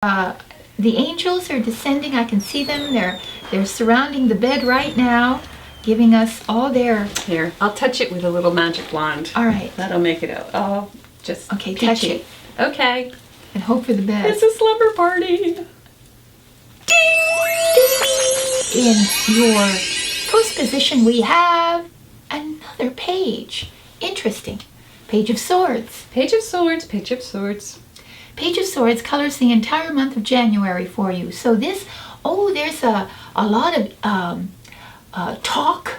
The angels are descending. I can see them. They're surrounding the bed right now, giving us all their... Here, I'll touch it with a little magic wand. All right. That'll make it out. Oh, just Okay, peachy. touch it. Okay. And hope for the best. It's a slumber party. In your first position, we have another page. Interesting. Page of Swords. Page of Swords, Page of Swords. Page of Swords colors the entire month of January for you. So this, there's a lot of talk,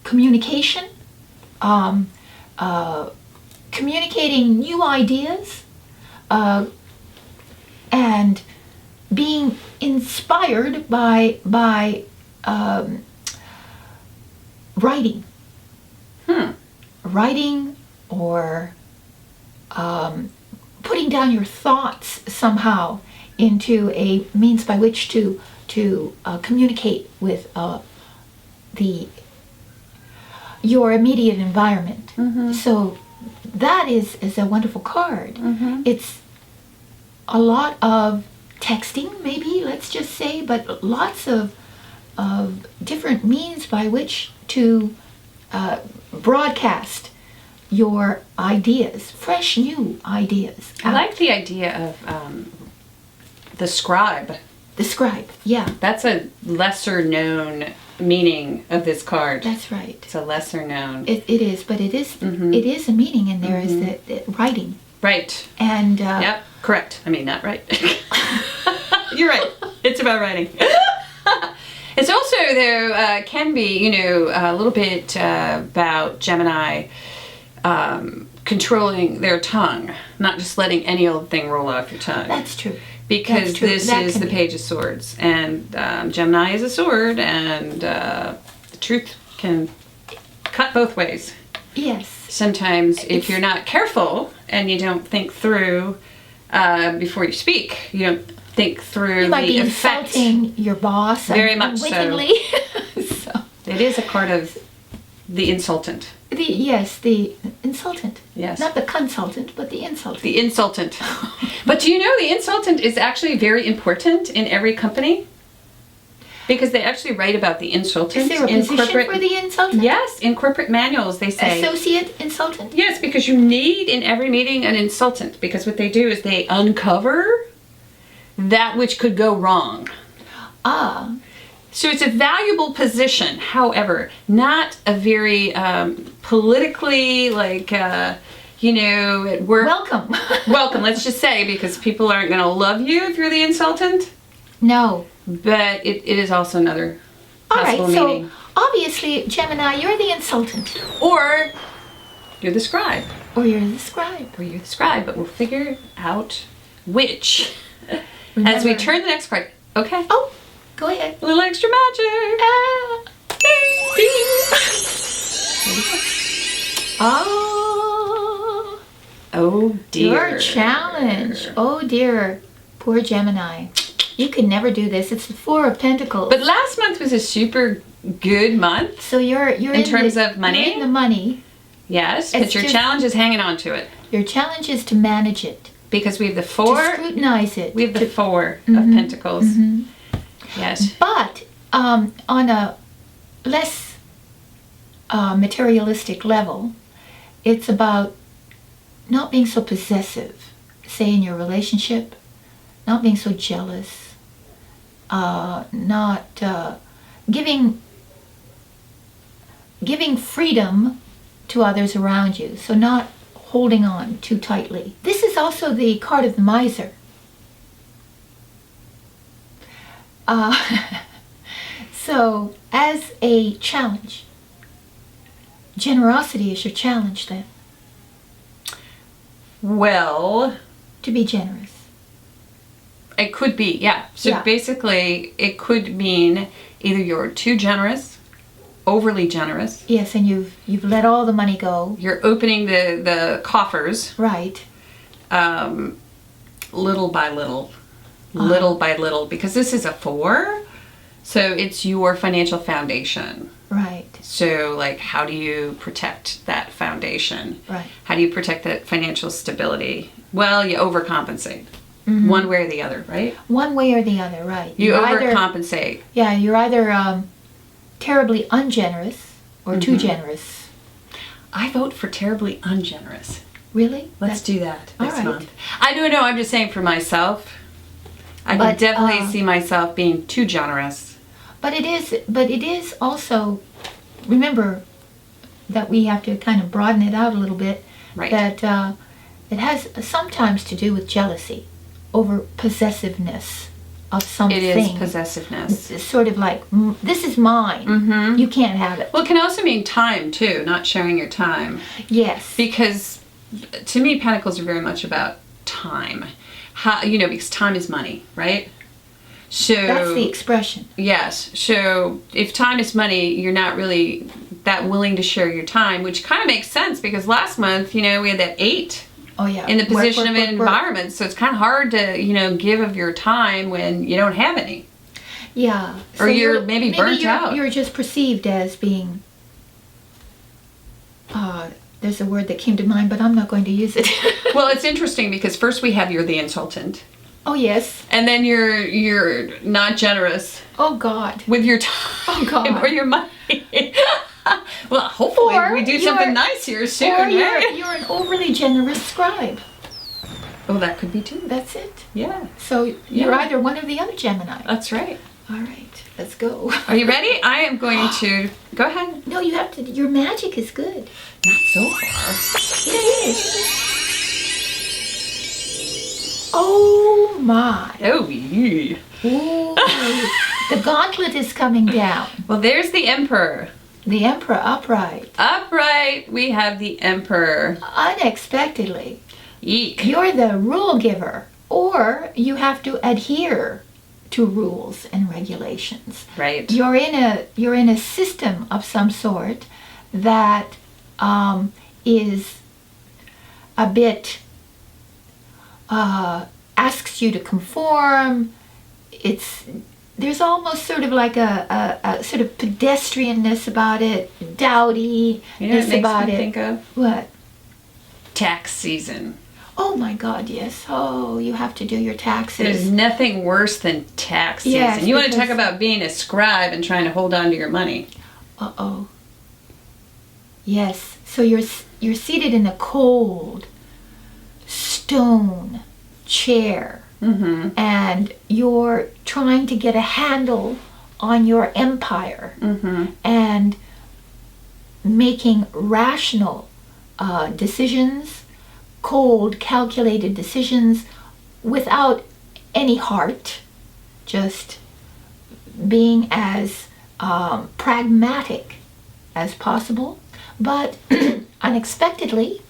communication, communicating new ideas, and being inspired by writing. Writing or putting down your thoughts somehow into a means by which to communicate with your immediate environment. So that is a wonderful card. It's a lot of texting, maybe, let's just say, but lots of different means by which to broadcast your ideas, fresh new ideas. I like the idea of the scribe. The scribe, yeah. That's a lesser known meaning of this card. That's right. It's a lesser known. It is, but it is it is a meaning in there, is that writing. Right. And yep, correct. I mean, not right. You're right. It's about writing. It's also, though, can be, a little bit about Gemini controlling their tongue, not just letting any old thing roll off your tongue. that's true. Because That's true. this That is can the be. Page of Swords, and Gemini is a sword, and the truth can cut both ways. Yes. Sometimes if you're not careful and you don't think through before you speak, you don't think through You might the be effect. insulting your boss Very much so. unwittingly. So. It is a card of the insultant. The insultant. Yes. Not the consultant, but the insultant. The insultant. But do you know the insultant is actually very important in every company? Because they actually write about the insultant. Is there a in position corporate, for the insultant? Yes, in corporate manuals they say. Associate insultant? Yes, because you need in every meeting an insultant. Because what they do is they uncover that which could go wrong. Ah. So it's a valuable position, however, not a very politically, at work. Welcome. Welcome, let's just say, because people aren't going to love you if you're the insultant. No. But it is also another All right, possible so meaning. obviously, Gemini, you're the insultant. Or you're the scribe. Or you're the scribe. Or you're the scribe, but we'll figure out which as we Remember- turn the next card. Okay. Oh, go ahead. A little extra magic. Ah. Oh, Oh dear. your challenge. Oh dear, poor Gemini. You can never do this. It's the Four of Pentacles. But last month was a super good month. So you're in terms the, of money? You're in the money. Yes, It's but your just- challenge is hanging on to it. Your challenge is to manage it, Because we have the to four. scrutinize it. We have the to- Four of Pentacles. Yes. But on a less materialistic level, it's about not being so possessive, say in your relationship, not being so jealous, not giving freedom to others around you, so not holding on too tightly. This is also the card of the miser. So, as a challenge, generosity is your challenge then, Well, to be generous. it could be, yeah. So Yeah. basically, it could mean either you're too generous, overly generous. Yes, and you've let all the money go. You're opening the coffers Right. little by little, because this is a 4. So it's your financial foundation. Right. So, like, how do you protect that foundation? Right. How do you protect that financial stability? Well, you overcompensate. one way or the other, right? One way or the other, right. You You're either, overcompensate. yeah, you're either terribly ungenerous or too generous. I vote for terribly ungenerous. Really? Let's do that all this right. month. I don't know. I'm just saying for myself. I can But, definitely see myself being too generous. But it is also, remember that we have to kind of broaden it out a little bit. Right. That it has sometimes to do with jealousy over possessiveness of something. It is possessiveness. It's sort of like, this is mine. You can't have it. Well, it can also mean time too, not sharing your time. Yes. Because to me, Pentacles are very much about time. How, because time is money, right? So That's the expression. Yes. So if time is money, you're not really that willing to share your time, which kind of makes sense because last month, we had that 8 Oh yeah. in the position of an work. environment. So it's kind of hard to, give of your time when you don't have any. Yeah. Or you're maybe burnt out. You're just perceived as being, there's a word that came to mind, but I'm not going to use it. Well, it's interesting because first we have you're the insultant. Oh yes. And then you're not generous Oh God. with your time God. or your money. Well, hopefully Or we do you're- something nice here soon. Or right? you're an overly generous scribe. Oh, that could be too. That's it. Yeah, So you're Yeah. either one or the other, Gemini. that's right. All right, let's go. Are you ready? I am going to go ahead. No, you have to. Your magic is good. Not so far. It is. Oh my. Oh, yeah. Ooh. The gauntlet is coming down. Well, there's the Emperor. The Emperor upright. Upright, we have the Emperor. Unexpectedly. Eek. You're the rule giver, or you have to adhere to rules and regulations. Right. You're in a system of some sort that is a bit asks you to conform. There's almost sort of like a sort of pedestrianness about it, dowdiness It makes about me it. think of What? tax season. Oh my God, yes. Oh, you have to do your taxes. There's nothing worse than tax season. Yes, You want to talk because- about being a scribe and trying to hold on to your money. Uh-oh. Yes. So you're seated in a cold stone chair, and you're trying to get a handle on your empire and making rational decisions, cold, calculated decisions without any heart, just being as pragmatic as possible. But unexpectedly,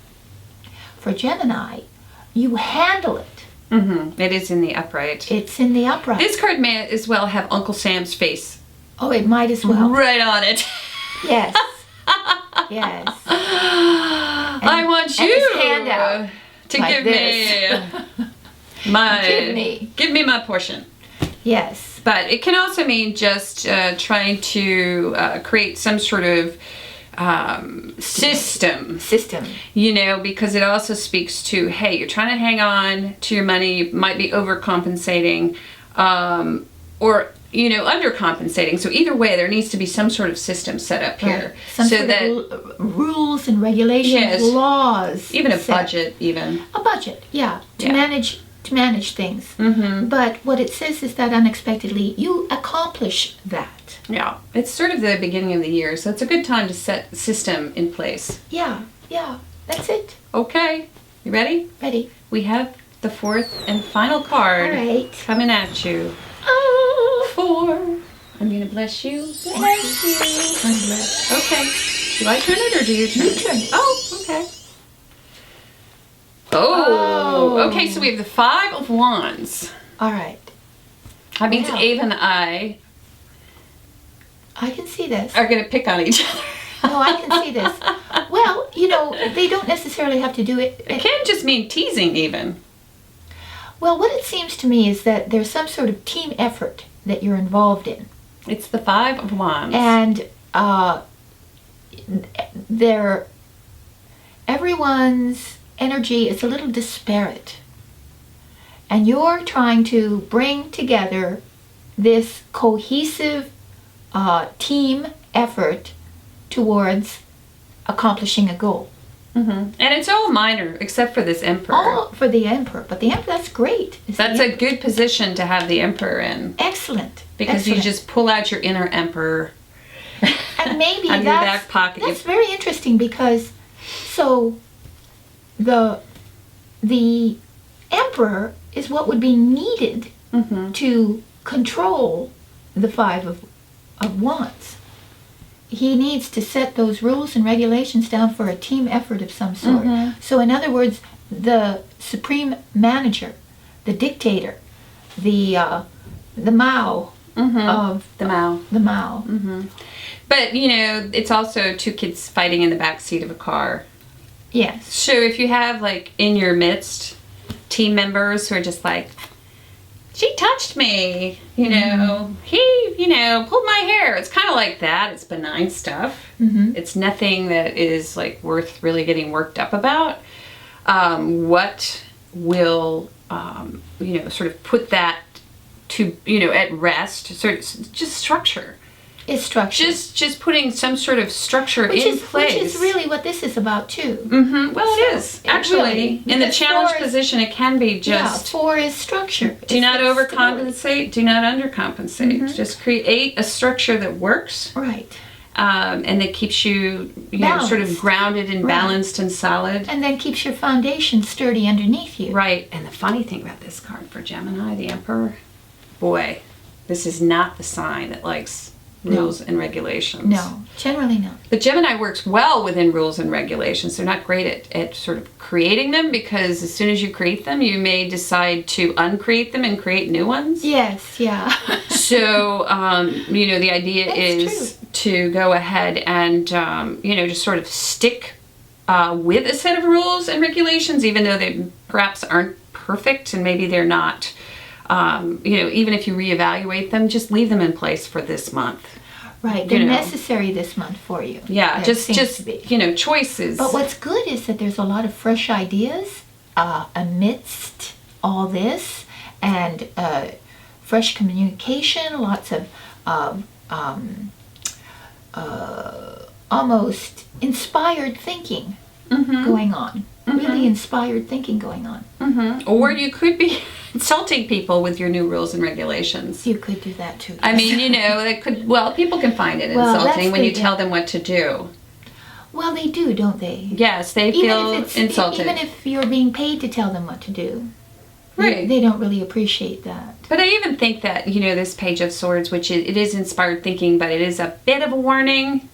for Gemini, you handle it. It is in the upright. It's in the upright. This card may as well have Uncle Sam's face Oh, it might as well. right on it. Yes. Yes. I want and you his hand out to like give this. me Give me. me my portion. Yes. But it can also mean just trying to create some sort of system, because it also speaks to, hey, you're trying to hang on to your money, you might be overcompensating, or undercompensating. So either way, there needs to be some sort of system set up here, Right. Some so sort that of rules and regulations, Yes. laws. even a set. budget, even. A budget, yeah, to Yeah. manage things. But what it says is that unexpectedly you accomplish that. Yeah, it's sort of the beginning of the year, so it's a good time to set system in place. Yeah, that's it. Okay, you ready? Ready? We have the fourth and final card All right. coming at you. Oh, 4. I'm gonna bless you. Bless you. I'm blessed. Okay. Do I turn it or do you turn You it? turn it. Oh, okay. Oh. Okay, so we have the 5 of Wands. All right. That means Wow. Ava and I I can see this. are gonna pick on each other. No, I can see this. Well, they don't necessarily have to do it. It can just mean teasing, even. Well, what it seems to me is that there's some sort of team effort that you're involved in. It's the 5 of Wands. And everyone's energy is a little disparate. And you're trying to bring together this cohesive team effort towards accomplishing a goal. And it's all minor except for this Emperor. All for the Emperor. But the Emperor, that's great. That's a good position to have the Emperor in. Excellent. Because Excellent. you just pull out your inner Emperor. And maybe out of your back pocket. That's very interesting because so the Emperor is what would be needed to control the Five of Wands. He needs to set those rules and regulations down for a team effort of some sort. So in other words, the supreme manager, the dictator, the Mao of the Mao. The Mao. But, you know, it's also two kids fighting in the back seat of a car. Yes. So if you have, like, in your midst, team members who are just like, she touched me, you know, he, you know, pulled my hair. It's kind of like that. It's benign stuff. It's nothing that is, like, worth really getting worked up about. What will, you know, sort of put that to, you know, at rest, sort of just structure. It's structure. Just putting some sort of structure in place. Which is really what this is about too. Well, it is. Actually, in the challenge position, it can be just... Yeah, 4 is structure. Do not overcompensate. Do not undercompensate. Just create a structure that works. Right. And that keeps you, know, sort of grounded and balanced and solid. And then keeps your foundation sturdy underneath you. Right. And the funny thing about this card for Gemini, the Emperor, boy, this is not the sign that likes rules and regulations. No, generally not. But Gemini works well within rules and regulations. They're not great at sort of creating them, because as soon as you create them, you may decide to uncreate them and create new ones. Yes, yeah. So, you know, the idea is to go ahead and, you know, just sort of stick with a set of rules and regulations, even though they perhaps aren't perfect and maybe they're not. You know, even if you reevaluate them, just leave them in place for this month. Right, they're necessary this month for you. Yeah, just you know, choices. But what's good is that there's a lot of fresh ideas amidst all this, and fresh communication, lots of almost inspired thinking going on. Really inspired thinking going on. Or you could be insulting people with your new rules and regulations. You could do that too. I mean, you know, it could. Well, people can find it insulting when you tell them what to do. Well, they do, don't they? Yes, they feel insulted. Even if you're being paid to tell them what to do. Right. They don't really appreciate that. But I even think that, you know, this Page of Swords, which it is inspired thinking, but it is a bit of a warning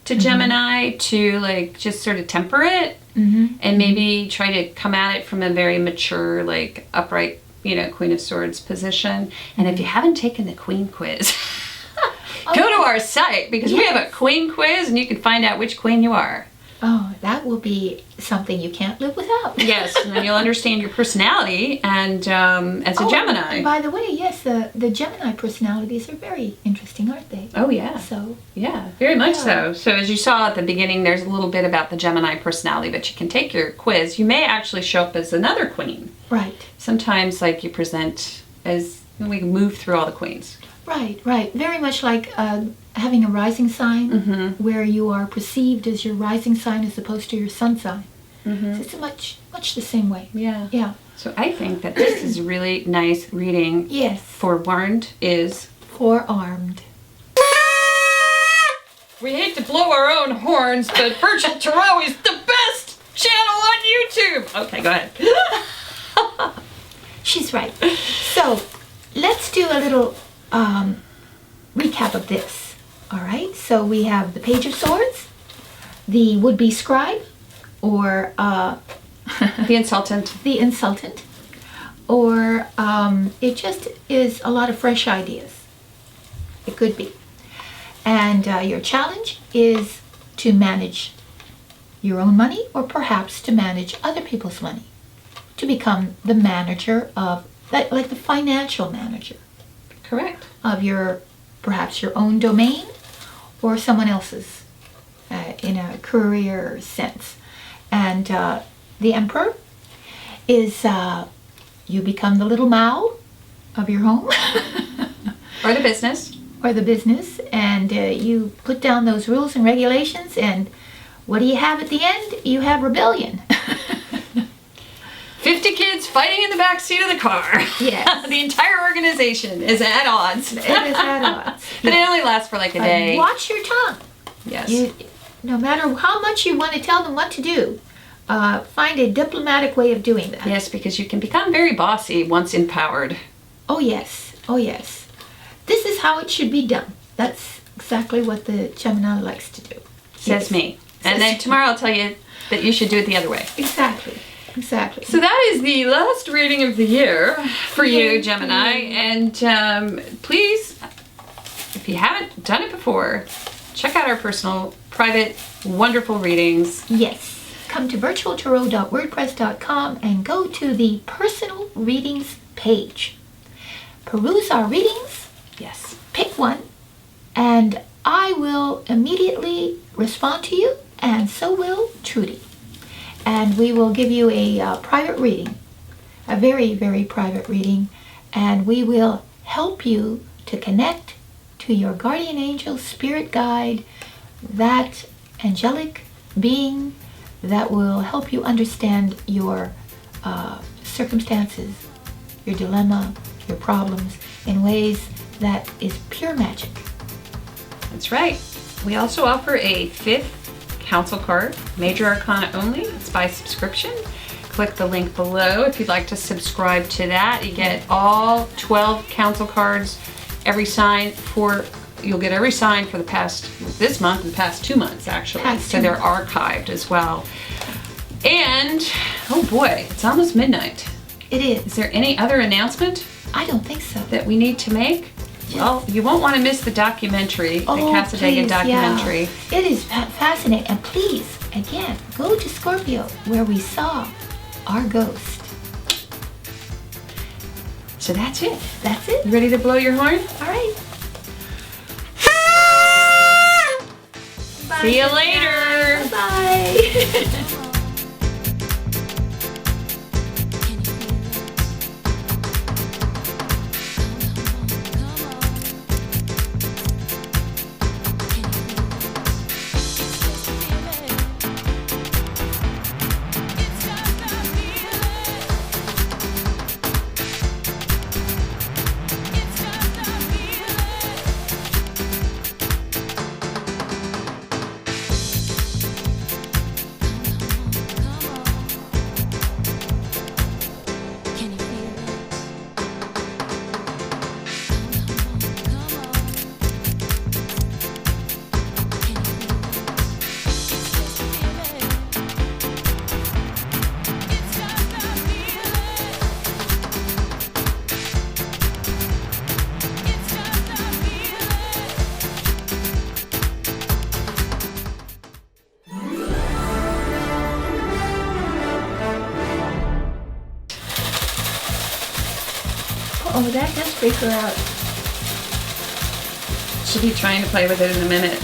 to Gemini to, like, just sort of temper it and maybe try to come at it from a very mature, like, upright, you know, Queen of Swords position. And if you haven't taken the Queen quiz, go to our site, because we have a Queen quiz and you can find out which Queen you are. Oh, that will be something you can't live without. Yes, and then you'll understand your personality and as a Gemini. And by the way, yes, the Gemini personalities are very interesting, aren't they? Oh, yeah. So yeah, very much so. So as you saw at the beginning, there's a little bit about the Gemini personality, but you can take your quiz. You may actually show up as another queen. Right. Sometimes, like, you present as, we move through all the queens. Right, right. Very much like having a rising sign, where you are perceived as your rising sign as opposed to your sun sign. So it's much the same way. Yeah. Yeah. So I think that this is a really nice reading. Yes. Forewarned is forearmed. We hate to blow our own horns, but Virgil Tarot is the best channel on YouTube. Okay, go ahead. She's right. So let's do a little recap of this. All right. So we have the Page of Swords, the would-be scribe, or the insultant. The insultant, or it just is a lot of fresh ideas. It could be. And your challenge is to manage your own money, or perhaps to manage other people's money, to become the manager of, like the financial manager. Correct. Of perhaps your own domain or someone else's in a career sense. And the Emperor is you become the little Mao of your home. Or the business. Or the business, and you put down those rules and regulations, and what do you have at the end? You have rebellion. 50 kids fighting in the back seat of the car. Yes. The entire organization is at odds. It is at odds. But it only lasts for like a day. Watch your tongue. Yes. No matter how much you want to tell them what to do, find a diplomatic way of doing that. Yes, because you can become very bossy once empowered. Oh yes, oh yes. This is how it should be done. That's exactly what the Gemini likes to do. Says me. And then tomorrow I'll tell you that you should do it the other way. Exactly. Exactly. So that is the last reading of the year for you, Gemini. And please, if you haven't done it before, check out our personal, private, wonderful readings. Yes. Come to virtualtarot.wordpress.com and go to the personal readings page. Peruse our readings. Yes. Pick one, and I will immediately respond to you, and so will Trudy. And we will give you a private reading, a very, very private reading, and we will help you to connect to your guardian angel, spirit guide, that angelic being that will help you understand your circumstances, your dilemma, your problems in ways that is pure magic. That's right. We also offer a 5th council card, Major Arcana only. It's by subscription. Click the link below if you'd like to subscribe to that. You get all 12 council cards, every sign for, you'll get every sign for this month and the past 2 months actually. So they're archived as well. And, oh boy, it's almost midnight. It is. Is there any other announcement I don't think so. that we need to make? Well, you won't want to miss the documentary, the CASSADEGA documentary. Yeah. It is fascinating. And please, again, go to Scorpio where we saw our ghost. So that's it. That's it. You ready to blow your horn? All right. Bye. See you later. Bye. Oh, that does freak her out. She'll be trying to play with it in a minute.